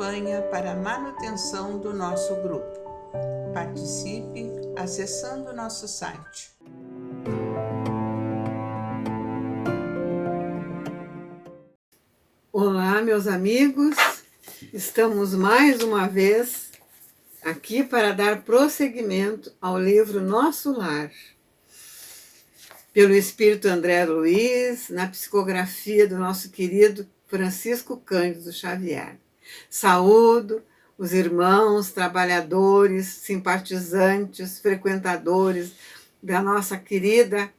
campanha para a manutenção do nosso grupo. Participe acessando nosso site. Olá, meus amigos, estamos mais uma vez aqui para dar prosseguimento ao livro Nosso Lar, pelo Espírito André Luiz, na psicografia do nosso querido Francisco Cândido Xavier. Saúdo os irmãos, trabalhadores, simpatizantes, frequentadores da nossa querida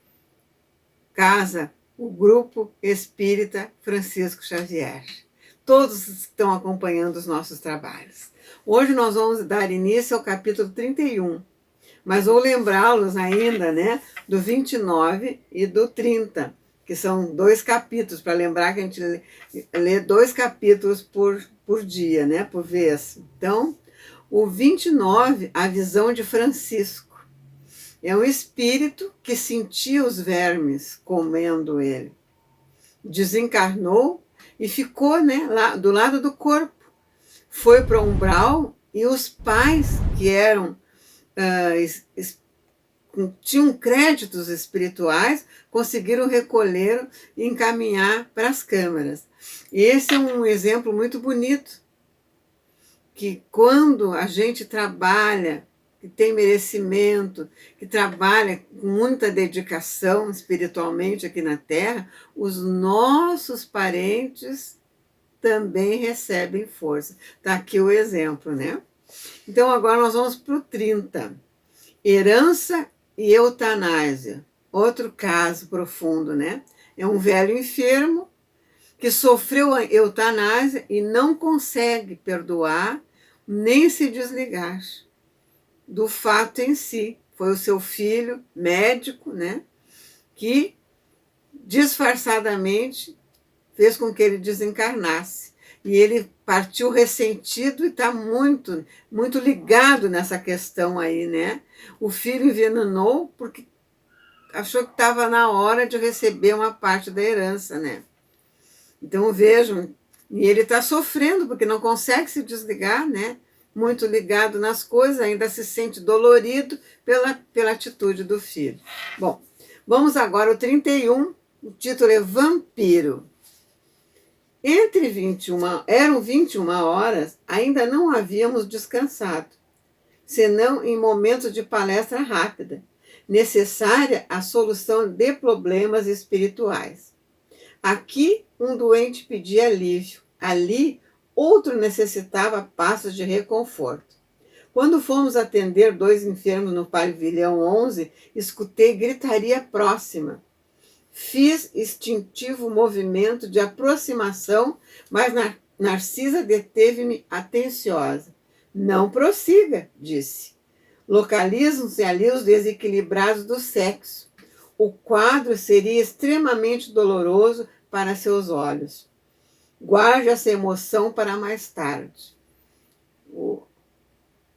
casa, o Grupo Espírita Francisco Xavier. Todos estão acompanhando os nossos trabalhos. Hoje nós vamos dar início ao capítulo 31, mas vou lembrá-los ainda, do 29 e do 30, que são 2 capítulos, para lembrar que a gente lê 2 capítulos por dia, por vez. Então, o 29, a visão de Francisco. É um espírito que sentia os vermes comendo ele. Desencarnou e ficou lá do lado do corpo. Foi para o umbral e os pais, que eram tinham créditos espirituais, conseguiram recolher e encaminhar para as câmaras. E esse é um exemplo muito bonito, que quando a gente trabalha, que tem merecimento, que trabalha com muita dedicação espiritualmente aqui na Terra, os nossos parentes também recebem força. Está aqui o exemplo, Então agora nós vamos para o 30. Herança e eutanásia. Outro caso profundo, É um velho enfermo que sofreu a eutanásia e não consegue perdoar nem se desligar do fato em si. Foi o seu filho, médico, que disfarçadamente fez com que ele desencarnasse. E ele partiu ressentido e está muito, muito ligado nessa questão aí, O filho envenenou porque achou que estava na hora de receber uma parte da herança, Então vejam, e ele está sofrendo porque não consegue se desligar, Muito ligado nas coisas, ainda se sente dolorido pela atitude do filho. Bom, vamos agora ao 31, o título é Vampiro. Eram 21 horas, ainda não havíamos descansado, senão em momentos de palestra rápida, necessária à solução de problemas espirituais. Aqui, um doente pedia alívio, ali, outro necessitava passos de reconforto. Quando fomos atender 2 enfermos no pavilhão 11, escutei gritaria próxima. Fiz instintivo movimento de aproximação, mas Narcisa deteve-me atenciosa. Não prossiga, disse. Localizam-se ali os desequilibrados do sexo. O quadro seria extremamente doloroso para seus olhos. Guarde essa emoção para mais tarde.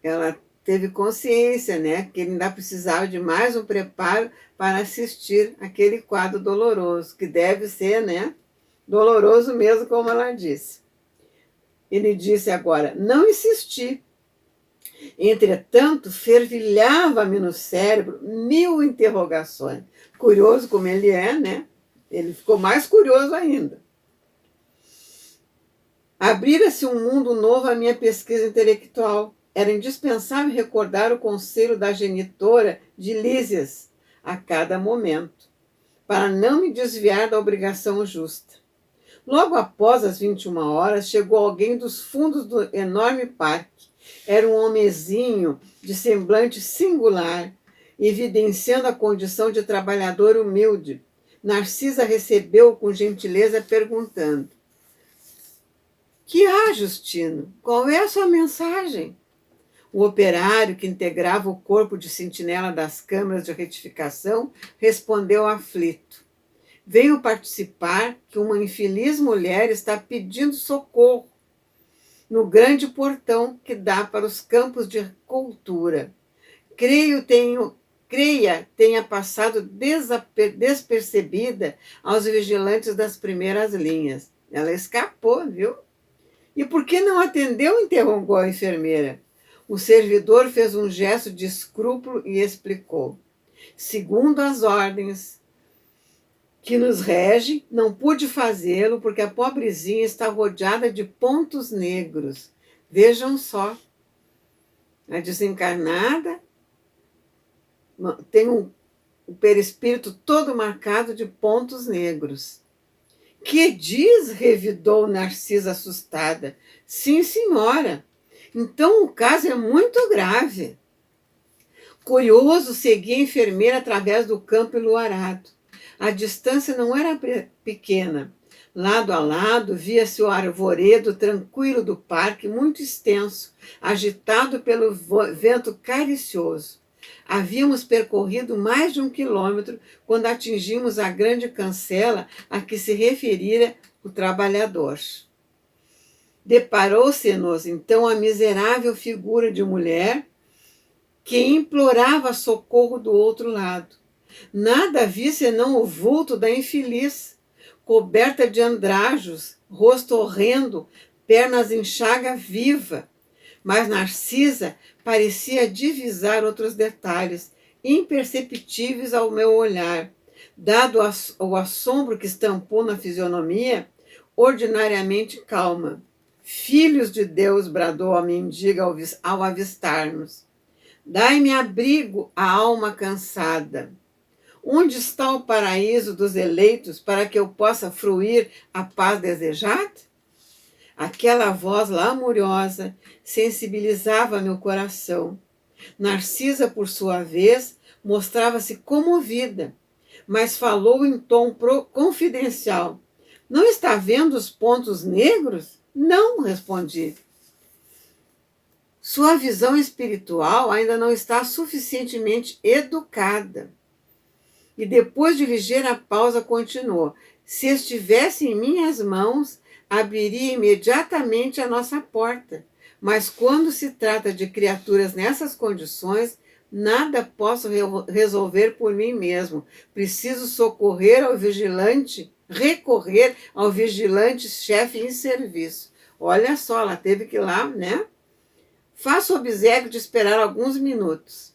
Ela teve consciência, que ele ainda precisava de mais um preparo para assistir aquele quadro doloroso, que deve ser, doloroso mesmo, como ela disse. Ele disse agora, não insisti. Entretanto, fervilhava-me no cérebro 1000 interrogações. Curioso como ele é, Ele ficou mais curioso ainda. Abrira-se um mundo novo à minha pesquisa intelectual. Era indispensável recordar o conselho da genitora de Lísias a cada momento, para não me desviar da obrigação justa. Logo após as 21 horas, chegou alguém dos fundos do enorme parque. Era um homenzinho de semblante singular, evidenciando a condição de trabalhador humilde. Narcisa recebeu-o com gentileza, perguntando: que há, Justino? Qual é a sua mensagem? O operário, que integrava o corpo de sentinela das câmaras de retificação, respondeu aflito. Venho participar que uma infeliz mulher está pedindo socorro no grande portão que dá para os campos de cultura. Creia tenha passado despercebida aos vigilantes das primeiras linhas. Ela escapou, viu? E por que não atendeu? Interrogou a enfermeira. O servidor fez um gesto de escrúpulo e explicou. Segundo as ordens que nos rege, não pude fazê-lo porque a pobrezinha está rodeada de pontos negros. Vejam só, a desencarnada tem o perispírito todo marcado de pontos negros. Que diz? Revidou Narcisa assustada. Sim, senhora. Então o caso é muito grave. Curioso, seguia a enfermeira através do campo enluarado. A distância não era pequena. Lado a lado, via-se o arvoredo tranquilo do parque, muito extenso, agitado pelo vento caricioso. Havíamos percorrido mais de 1 quilômetro quando atingimos a grande cancela a que se referira o trabalhador. Deparou-se-nos, então, a miserável figura de mulher que implorava socorro do outro lado. Nada vi senão o vulto da infeliz, coberta de andrajos, rosto horrendo, pernas em chaga viva. Mas Narcisa parecia divisar outros detalhes, imperceptíveis ao meu olhar. Dado o assombro que estampou na fisionomia, ordinariamente calma. Filhos de Deus, bradou a mendiga ao avistar-nos. Dai-me abrigo à alma cansada. Onde está o paraíso dos eleitos para que eu possa fruir a paz desejada? Aquela voz lamuriosa sensibilizava meu coração. Narcisa, por sua vez, mostrava-se comovida, mas falou em tom confidencial. Não está vendo os pontos negros? Não, respondi. Sua visão espiritual ainda não está suficientemente educada. E depois de ligeira pausa continuou. Se estivesse em minhas mãos, abriria imediatamente a nossa porta. Mas quando se trata de criaturas nessas condições, nada posso resolver por mim mesmo. Preciso recorrer ao vigilante chefe em serviço. Olha só, ela teve que ir lá, né? Faço o obséquio de esperar alguns minutos.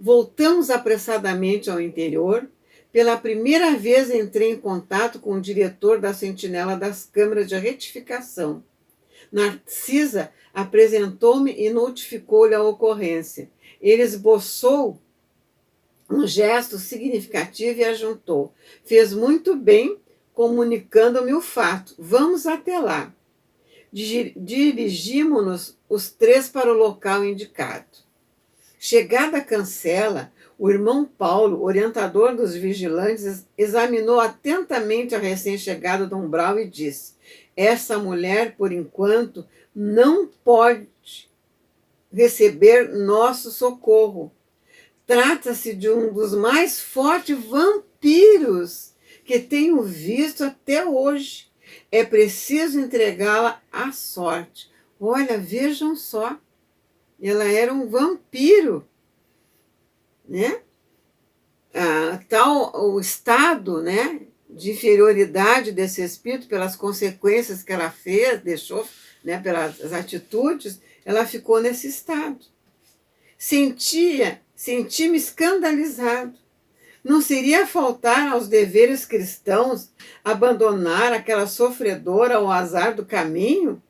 Voltamos apressadamente ao interior. Pela primeira vez entrei em contato com o diretor da Sentinela das Câmeras de Retificação. Narcisa apresentou-me e notificou-lhe a ocorrência. Ele esboçou um gesto significativo e ajuntou. Fez muito bem comunicando-me o fato. Vamos até lá. Dirigimos-nos os três para o local indicado. Chegada a cancela, o irmão Paulo, orientador dos vigilantes, examinou atentamente a recém-chegada do umbral e disse: essa mulher, por enquanto, não pode receber nosso socorro. Trata-se de um dos mais fortes vampiros que tenho visto até hoje. É preciso entregá-la à sorte. Olha, vejam só. Ela era um vampiro, né? O estado, né, de inferioridade desse espírito, pelas consequências que ela fez, deixou, né, pelas atitudes, ela ficou nesse estado. Senti-me escandalizado. Não seria faltar aos deveres cristãos abandonar aquela sofredora ao azar do caminho?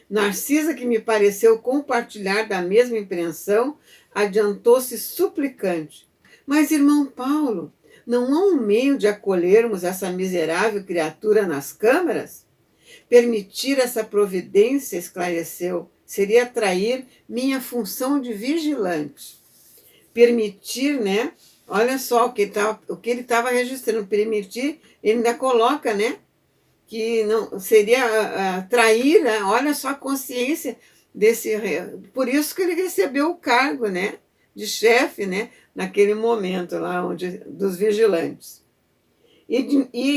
Narcisa, que me pareceu compartilhar da mesma impressão, adiantou-se suplicante. Mas, irmão Paulo, não há um meio de acolhermos essa miserável criatura nas câmaras? Permitir essa providência, esclareceu, seria trair minha função de vigilante. Permitir, né? Olha só o que ele estava registrando. Permitir, ele ainda coloca, né? Que não seria trair, né? Olha só a consciência desse. Por isso que ele recebeu o cargo, né? De chefe, né? Naquele momento lá dos vigilantes. E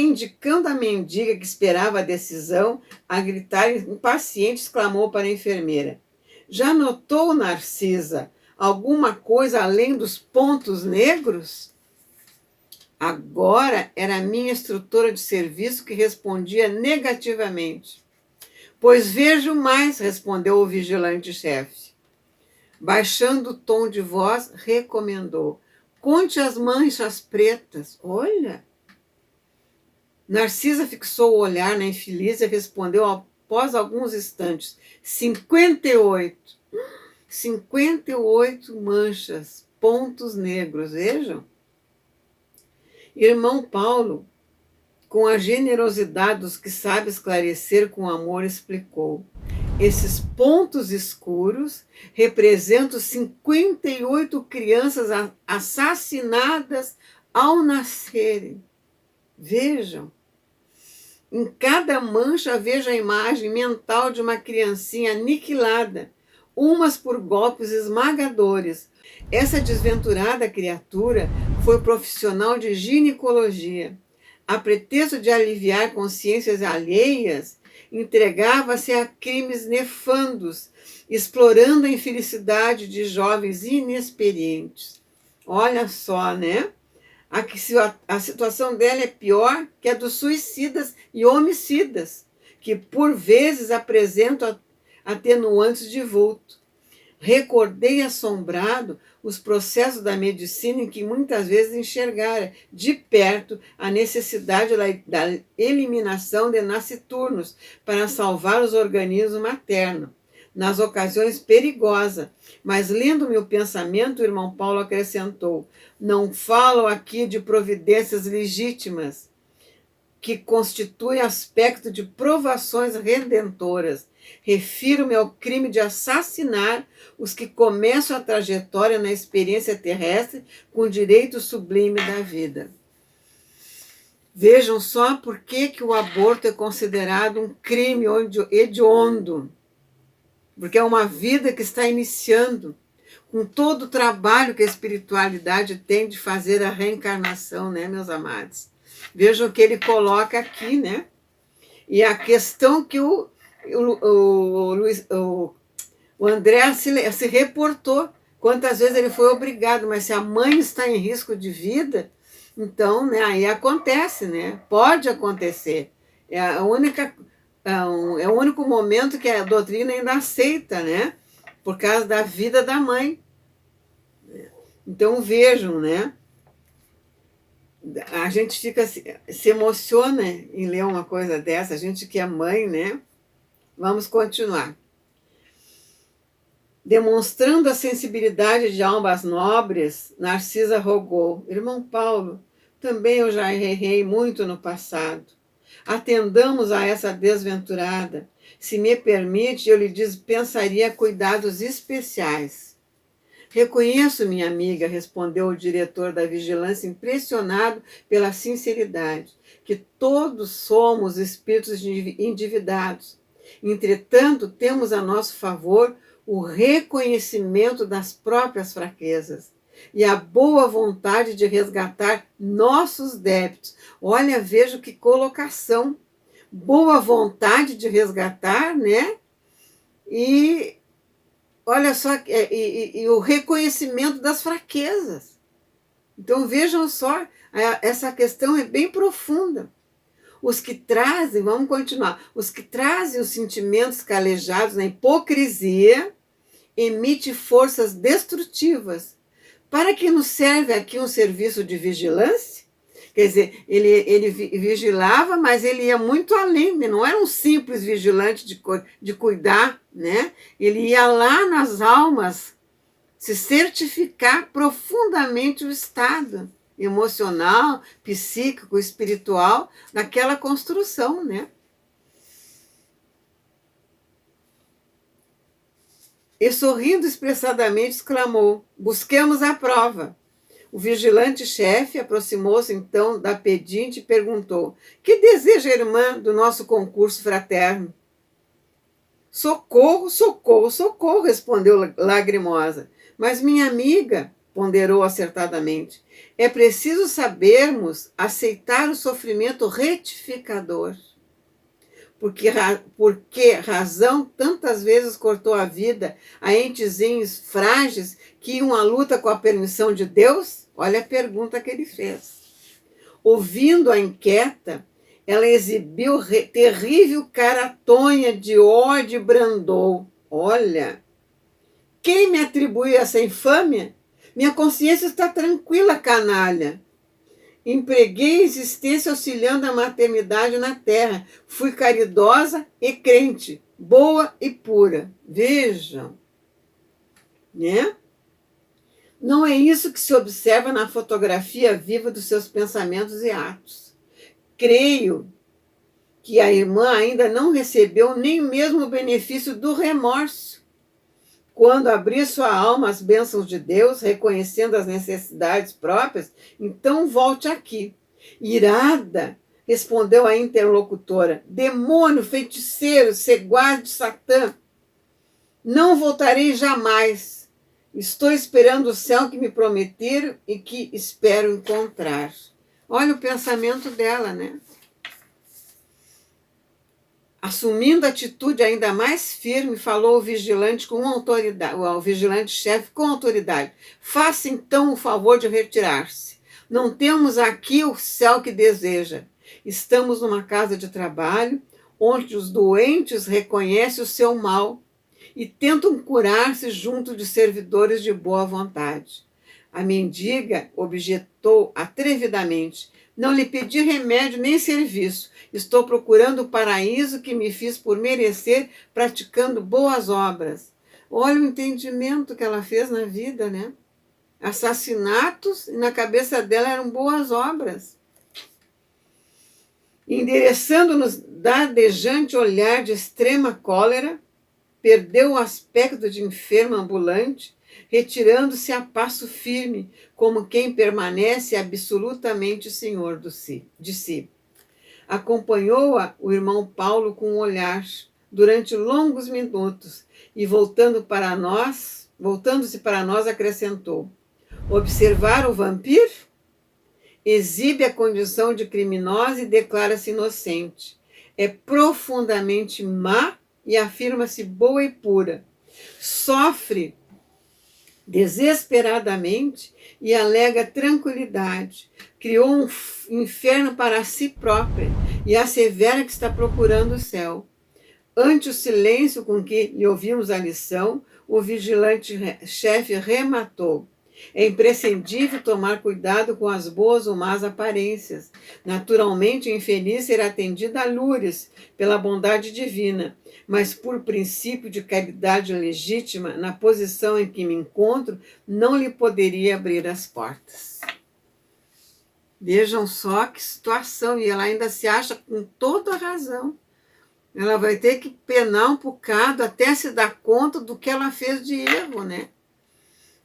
indicando a mendiga que esperava a decisão, a gritar impaciente, exclamou para a enfermeira: já notou, Narcisa, alguma coisa além dos pontos negros? Agora era a minha instrutora de serviço que respondia negativamente. Pois vejo mais, respondeu o vigilante-chefe. Baixando o tom de voz, recomendou. Conte as manchas pretas. Olha! Narcisa fixou o olhar na infeliz e respondeu após alguns instantes. 58. 58 manchas, pontos negros, vejam. Irmão Paulo, com a generosidade dos que sabe esclarecer com amor, explicou. Esses pontos escuros representam 58 crianças assassinadas ao nascerem. Vejam. Em cada mancha vejo a imagem mental de uma criancinha aniquilada, umas por golpes esmagadores. Essa desventurada criatura foi profissional de ginecologia. A pretexto de aliviar consciências alheias, entregava-se a crimes nefandos, explorando a infelicidade de jovens inexperientes. Olha só, né? A situação dela é pior que a dos suicidas e homicidas, que por vezes apresentam atenuantes de vulto. Recordei assombrado os processos da medicina em que muitas vezes enxergara de perto a necessidade da eliminação de nasciturnos para salvar os organismos maternos, nas ocasiões perigosas. Mas lendo meu pensamento, o irmão Paulo acrescentou, não falo aqui de providências legítimas, que constituem aspecto de provações redentoras. Refiro-me ao crime de assassinar os que começam a trajetória na experiência terrestre com o direito sublime da vida. Vejam só por que o aborto é considerado um crime hediondo. Porque é uma vida que está iniciando, com todo o trabalho que a espiritualidade tem de fazer a reencarnação, né, meus amados? Vejam o que ele coloca aqui, né? E a questão que o André se reportou, quantas vezes ele foi obrigado, mas se a mãe está em risco de vida, então, né, aí acontece, né? Pode acontecer. É o único momento que a doutrina ainda aceita, né? Por causa da vida da mãe. Então vejam, né? A gente se emociona em ler uma coisa dessa, a gente que é mãe, né? Vamos continuar. Demonstrando a sensibilidade de almas nobres, Narcisa rogou, irmão Paulo, também eu já errei muito no passado. Atendamos a essa desventurada. Se me permite, eu lhe dispensaria cuidados especiais. Reconheço, minha amiga, respondeu o diretor da vigilância, impressionado pela sinceridade, que todos somos espíritos endividados. Entretanto, temos a nosso favor o reconhecimento das próprias fraquezas e a boa vontade de resgatar nossos débitos. Olha, veja que colocação. Boa vontade de resgatar, né? E olha só, e o reconhecimento das fraquezas. Então vejam só, essa questão é bem profunda. Os que trazem, vamos continuar, os que trazem os sentimentos calejados na hipocrisia emitem forças destrutivas. Para que nos serve aqui um serviço de vigilância? Quer dizer, ele vigilava, mas ele ia muito além, não era um simples vigilante de cuidar, né? Ele ia lá nas almas se certificar profundamente o estado emocional, psíquico, espiritual daquela construção, né? E sorrindo expressadamente exclamou, busquemos a prova. O vigilante-chefe aproximou-se então da pedinte e perguntou, que deseja a irmã do nosso concurso fraterno? Socorro, socorro, socorro, respondeu lagrimosa. Mas minha amiga, ponderou acertadamente, é preciso sabermos aceitar o sofrimento retificador. Porque razão tantas vezes cortou a vida a entezinhos frágeis que iam à luta com a permissão de Deus? Olha a pergunta que ele fez. Ouvindo-a inquieta, ela exibiu terrível cara tonha de ódio e brandou. Olha, quem me atribui essa infâmia? Minha consciência está tranquila, canalha. Empreguei a existência auxiliando a maternidade na terra. Fui caridosa e crente, boa e pura. Vejam, né? Não é isso que se observa na fotografia viva dos seus pensamentos e atos. Creio que a irmã ainda não recebeu nem mesmo o benefício do remorso. Quando abrir sua alma às bênçãos de Deus, reconhecendo as necessidades próprias, então volte aqui. Irada, respondeu a interlocutora, demônio, feiticeiro, seguaz de Satã, não voltarei jamais. Estou esperando o céu que me prometeram e que espero encontrar. Olha o pensamento dela, né? Assumindo atitude ainda mais firme, falou o vigilante com autoridade, o vigilante-chefe com autoridade. Faça então o favor de retirar-se. Não temos aqui o céu que deseja. Estamos numa casa de trabalho, onde os doentes reconhecem o seu mal e tentam curar-se junto de servidores de boa vontade. A mendiga objetou atrevidamente. Não lhe pedi remédio nem serviço. Estou procurando o paraíso que me fiz por merecer, praticando boas obras. Olha o entendimento que ela fez na vida, né? Assassinatos, e na cabeça dela eram boas obras. Endereçando-nos dardejante olhar de extrema cólera, perdeu o aspecto de enfermo ambulante, retirando-se a passo firme, como quem permanece absolutamente senhor de si. Acompanhou-a o irmão Paulo com um olhar durante longos minutos e voltando-se para nós, acrescentou: observar o vampiro? Exibe a condição de criminosa e declara-se inocente. É profundamente má e afirma-se boa e pura. Sofre desesperadamente e alega tranquilidade. Criou um inferno para si própria e assevera que está procurando o céu. Ante o silêncio com que lhe ouvimos a lição, o vigilante-chefe rematou: é imprescindível tomar cuidado com as boas ou más aparências. Naturalmente, o infeliz será atendido a lures pela bondade divina, mas por princípio de caridade legítima, na posição em que me encontro, não lhe poderia abrir as portas. Vejam só que situação, e ela ainda se acha com toda a razão. Ela vai ter que penar um bocado até se dar conta do que ela fez de erro, né?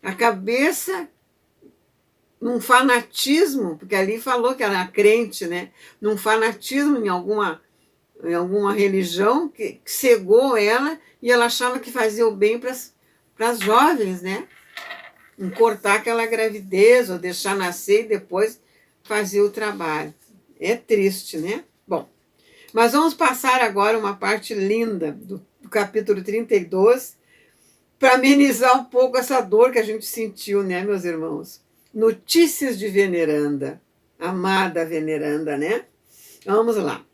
A cabeça, num fanatismo, porque ali falou que ela era crente, né? Num fanatismo em alguma religião que cegou ela e ela achava que fazia o bem para as jovens, né? Em cortar aquela gravidez ou deixar nascer e depois fazer o trabalho. É triste, né? Bom, mas vamos passar agora uma parte linda do capítulo 32, para amenizar um pouco essa dor que a gente sentiu, né, meus irmãos? Notícias de Veneranda, amada Veneranda, né? Vamos lá.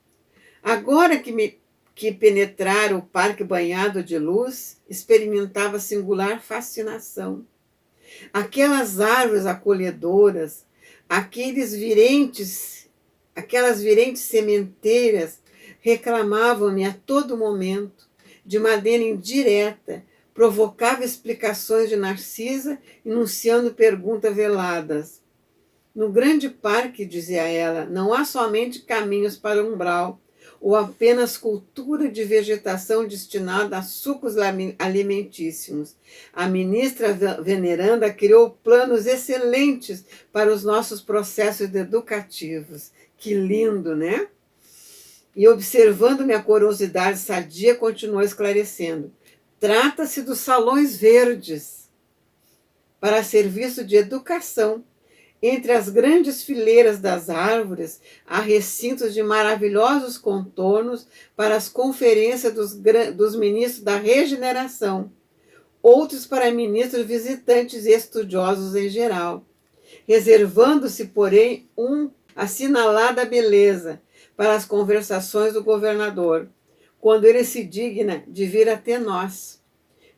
Agora que penetrara o parque banhado de luz, experimentava singular fascinação. Aquelas árvores acolhedoras, aquelas virentes sementeiras reclamavam-me a todo momento, de maneira indireta, provocava explicações de Narcisa, enunciando perguntas veladas. No grande parque, dizia ela, não há somente caminhos para o umbral, ou apenas cultura de vegetação destinada a sucos alimentíssimos. A ministra Veneranda criou planos excelentes para os nossos processos educativos. Que lindo, né? E observando minha curiosidade sadia, continuou esclarecendo. Trata-se dos salões verdes, para serviço de educação. Entre as grandes fileiras das árvores, há recintos de maravilhosos contornos para as conferências dos ministros da regeneração, outros para ministros visitantes e estudiosos em geral, reservando-se, porém, assinalada beleza, para as conversações do governador, quando ele se digna de vir até nós.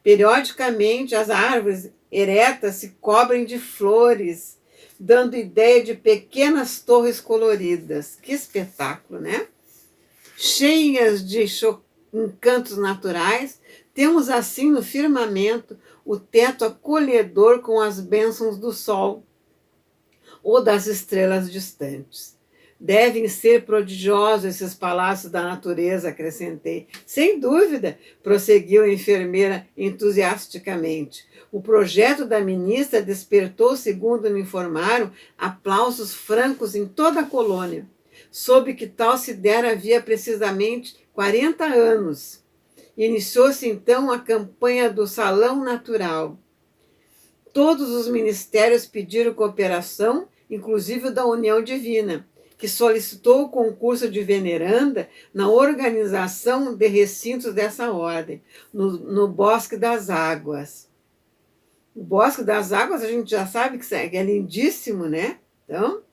Periodicamente, as árvores eretas se cobrem de flores, dando ideia de pequenas torres coloridas. Que espetáculo, né? Cheias de encantos naturais, temos assim no firmamento o teto acolhedor com as bênçãos do sol ou das estrelas distantes. Devem ser prodigiosos esses palácios da natureza, acrescentei. Sem dúvida, prosseguiu a enfermeira entusiasticamente. O projeto da ministra despertou, segundo me informaram, aplausos francos em toda a colônia. Soube que tal se dera havia precisamente 40 anos. Iniciou-se então a campanha do Salão Natural. Todos os ministérios pediram cooperação, inclusive o da União Divina, que solicitou o concurso de veneranda na organização de recintos dessa ordem, no Bosque das Águas. O Bosque das Águas a gente já sabe que é lindíssimo, né? Então,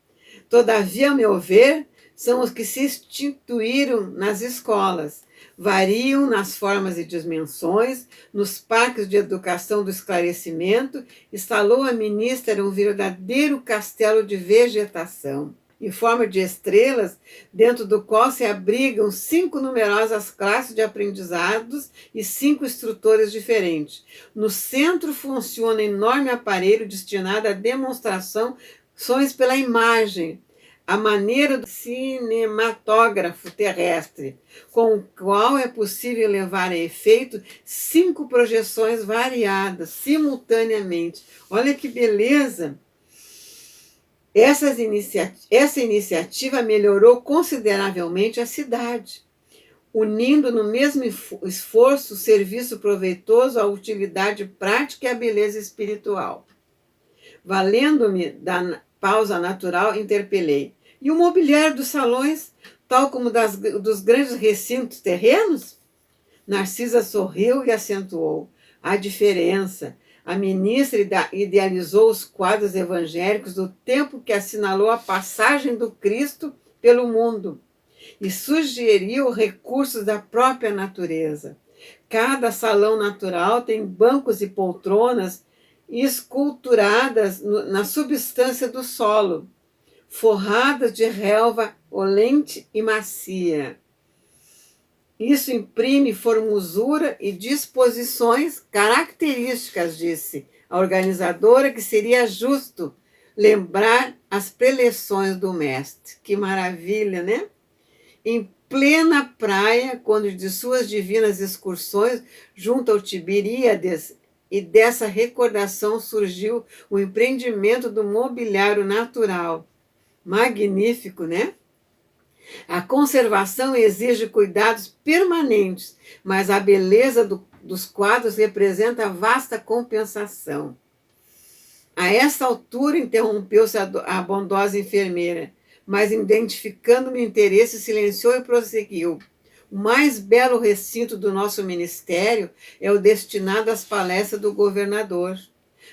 todavia, a meu ver, são os que se instituíram nas escolas. Variam nas formas e dimensões, nos parques de educação do esclarecimento, instalou a ministra um verdadeiro castelo de vegetação, em forma de estrelas, dentro do qual se abrigam 5 numerosas classes de aprendizados e 5 instrutores diferentes. No centro funciona um enorme aparelho destinado à demonstração sons pela imagem, a maneira do cinematógrafo terrestre, com o qual é possível levar a efeito 5 projeções variadas simultaneamente. Olha que beleza! Essa iniciativa melhorou consideravelmente a cidade, unindo no mesmo esforço o serviço proveitoso à utilidade prática e à beleza espiritual. Valendo-me da pausa natural, interpelei. E o mobiliário dos salões, tal como dos grandes recintos terrenos? Narcisa sorriu e acentuou. A diferença. A ministra idealizou os quadros evangélicos do tempo que assinalou a passagem do Cristo pelo mundo e sugeriu recursos da própria natureza. Cada salão natural tem bancos e poltronas esculturadas na substância do solo, forradas de relva olente e macia. Isso imprime formosura e disposições características, disse a organizadora, que seria justo lembrar as preleções do mestre. Que maravilha, né? Em plena praia, quando de suas divinas excursões junto ao Tiberíades, e dessa recordação surgiu o empreendimento do mobiliário natural. Magnífico, né? A conservação exige cuidados permanentes, mas a beleza dos quadros representa vasta compensação. A essa altura, interrompeu-se a bondosa enfermeira, mas identificando meu interesse, silenciou e prosseguiu. O mais belo recinto do nosso ministério é o destinado às palestras do governador.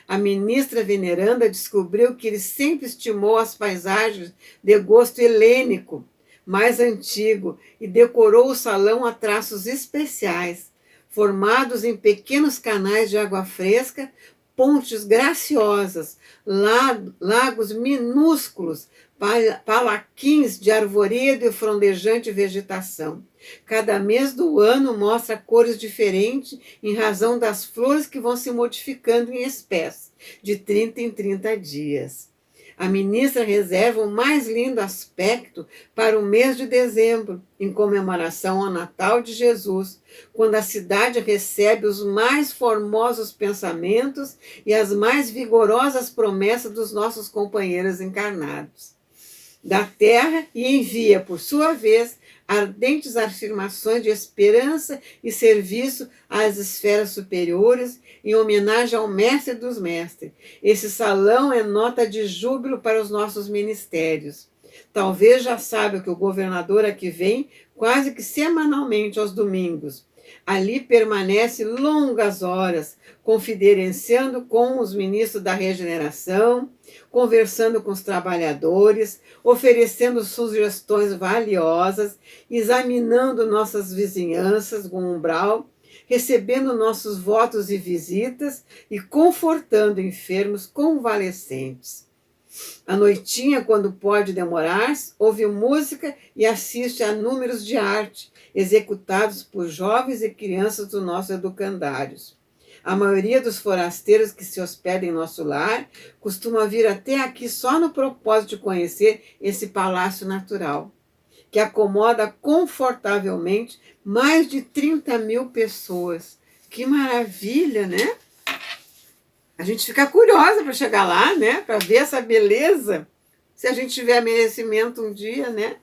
A ministra veneranda descobriu que ele sempre estimou as paisagens de gosto helênico, mais antigo, e decorou o salão a traços especiais, formados em pequenos canais de água fresca, pontes graciosas, lagos minúsculos, palaquins de arvoredo e frondejante vegetação. Cada mês do ano mostra cores diferentes em razão das flores que vão se modificando em espécie, de 30 em 30 dias. A ministra reserva o mais lindo aspecto para o mês de dezembro, em comemoração ao Natal de Jesus, quando a cidade recebe os mais formosos pensamentos e as mais vigorosas promessas dos nossos companheiros encarnados da terra, e envia, por sua vez, ardentes afirmações de esperança e serviço às esferas superiores, em homenagem ao mestre dos mestres. Esse salão é nota de júbilo para os nossos ministérios. Talvez já saiba que o governador aqui vem quase que semanalmente aos domingos. Ali permanece longas horas, confidenciando com os ministros da regeneração, conversando com os trabalhadores, oferecendo sugestões valiosas, examinando nossas vizinhanças com umbral, recebendo nossos votos e visitas e confortando enfermos convalescentes. À noitinha, quando pode demorar-se, ouve música e assiste a números de arte, executados por jovens e crianças dos nossos educandários. A maioria dos forasteiros que se hospedam em nosso lar costuma vir até aqui só no propósito de conhecer esse palácio natural, que acomoda confortavelmente mais de 30.000 pessoas. Que maravilha, né? A gente fica curiosa para chegar lá, né? Para ver essa beleza. Se a gente tiver merecimento um dia, né?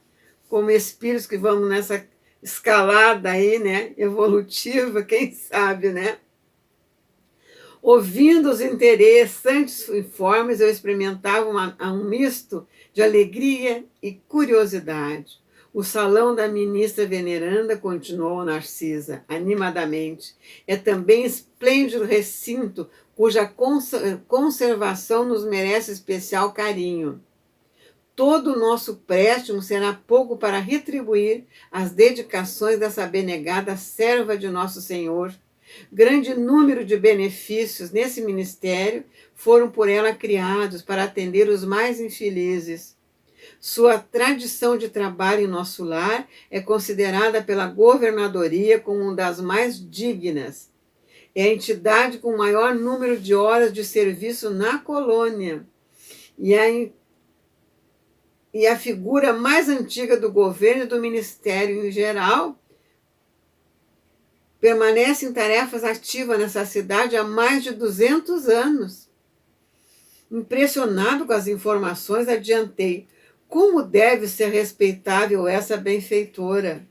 Como espíritos que vamos nessa escalada aí, né? Evolutiva, quem sabe, né? Ouvindo os interessantes informes, eu experimentava um misto de alegria e curiosidade. O salão da ministra veneranda, continuou Narcisa, animadamente, é também esplêndido recinto cuja conservação nos merece especial carinho. Todo o nosso préstimo será pouco para retribuir as dedicações dessa abnegada serva de Nosso Senhor. Grande número de benefícios nesse ministério foram por ela criados para atender os mais infelizes. Sua tradição de trabalho em nosso lar é considerada pela governadoria como uma das mais dignas. É a entidade com o maior número de horas de serviço na colônia e a figura mais antiga do governo e do ministério em geral. Permanece em tarefas ativas nessa cidade há mais de 200 anos. Impressionado com as informações, adiantei: como deve ser respeitável essa benfeitora?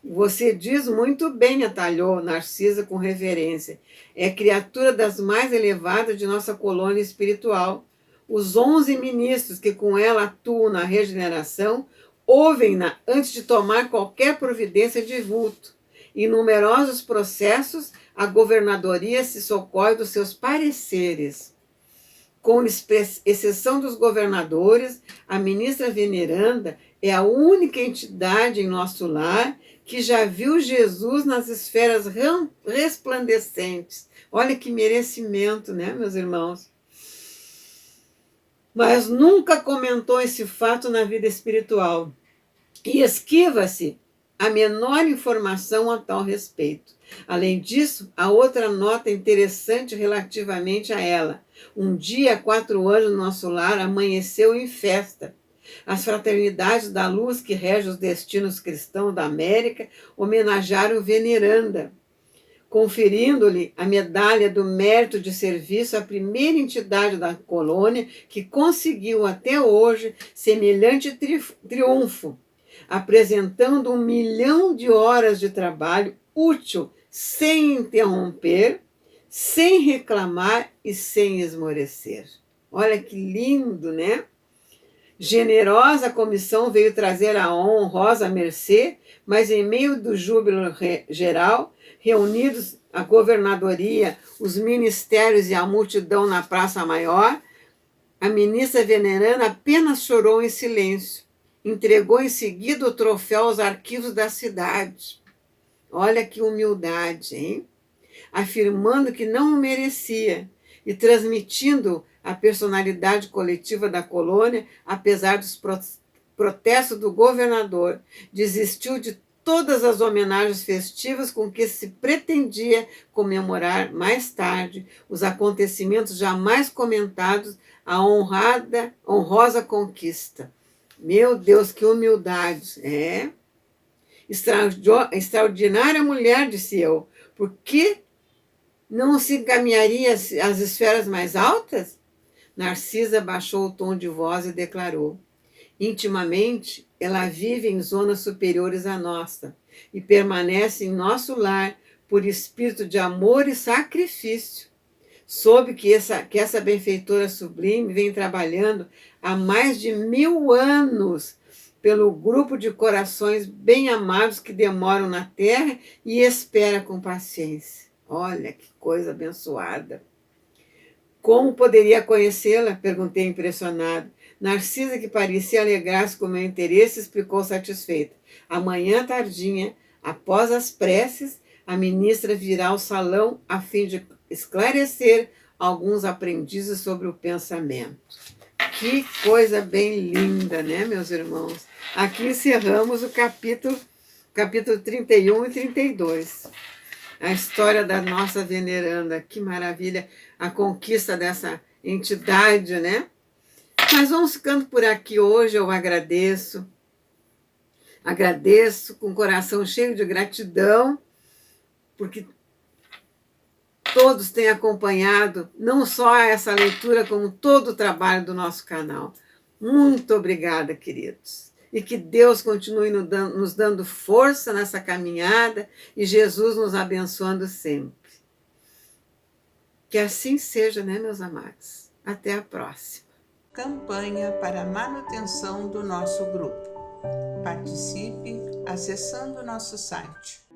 Você diz muito bem, atalhou Narcisa com reverência. É criatura das mais elevadas de nossa colônia espiritual. Os 11 ministros que com ela atuam na regeneração ouvem-na antes de tomar qualquer providência de vulto. Em numerosos processos, a governadoria se socorre dos seus pareceres. Com exceção dos governadores, a ministra veneranda é a única entidade em nosso lar que já viu Jesus nas esferas resplandecentes. Olha que merecimento, né, meus irmãos? Mas nunca comentou esse fato na vida espiritual. E esquiva-se a menor informação a tal respeito. Além disso, há outra nota interessante relativamente a ela. Um dia, há 4 anos, no nosso lar amanheceu em festa. As fraternidades da luz que rege os destinos cristãos da América homenagearam veneranda, conferindo-lhe a medalha do mérito de serviço à primeira entidade da colônia que conseguiu até hoje semelhante triunfo, apresentando 1 milhão de horas de trabalho útil, sem interromper, sem reclamar e sem esmorecer. Olha que lindo, né? Generosa comissão veio trazer a honrosa mercê, mas em meio do júbilo geral, reunidos a governadoria, os ministérios e a multidão na Praça Maior, a ministra veneranda apenas chorou em silêncio. Entregou em seguida o troféu aos arquivos da cidade. Olha que humildade, hein? Afirmando que não o merecia e transmitindo a personalidade coletiva da colônia, apesar dos protestos do governador, desistiu de todas as homenagens festivas com que se pretendia comemorar mais tarde os acontecimentos jamais comentados, a honrosa conquista. Meu Deus, que humildade! É. Extraordinária mulher, disse eu. Por que não se encaminharia às esferas mais altas? Narcisa baixou o tom de voz e declarou: intimamente, ela vive em zonas superiores à nossa e permanece em nosso lar por espírito de amor e sacrifício. Soube que essa benfeitora sublime vem trabalhando há mais de 1000 anos pelo grupo de corações bem amados que demoram na terra e espera com paciência. Olha que coisa abençoada. Como poderia conhecê-la? Perguntei impressionado. Narcisa, que parecia alegrar-se com meu interesse, explicou satisfeita. Amanhã tardinha, após as preces, a ministra virá ao salão a fim de esclarecer alguns aprendizes sobre o pensamento. Que coisa bem linda, né, meus irmãos? Aqui encerramos o capítulo 31 e 32. A história da nossa veneranda, que maravilha, a conquista dessa entidade, né? Mas vamos ficando por aqui hoje, eu agradeço com o coração cheio de gratidão, porque todos têm acompanhado não só essa leitura, como todo o trabalho do nosso canal. Muito obrigada, queridos. E que Deus continue nos dando força nessa caminhada e Jesus nos abençoando sempre. Que assim seja, né, meus amados? Até a próxima. Campanha para a manutenção do nosso grupo. Participe acessando nosso site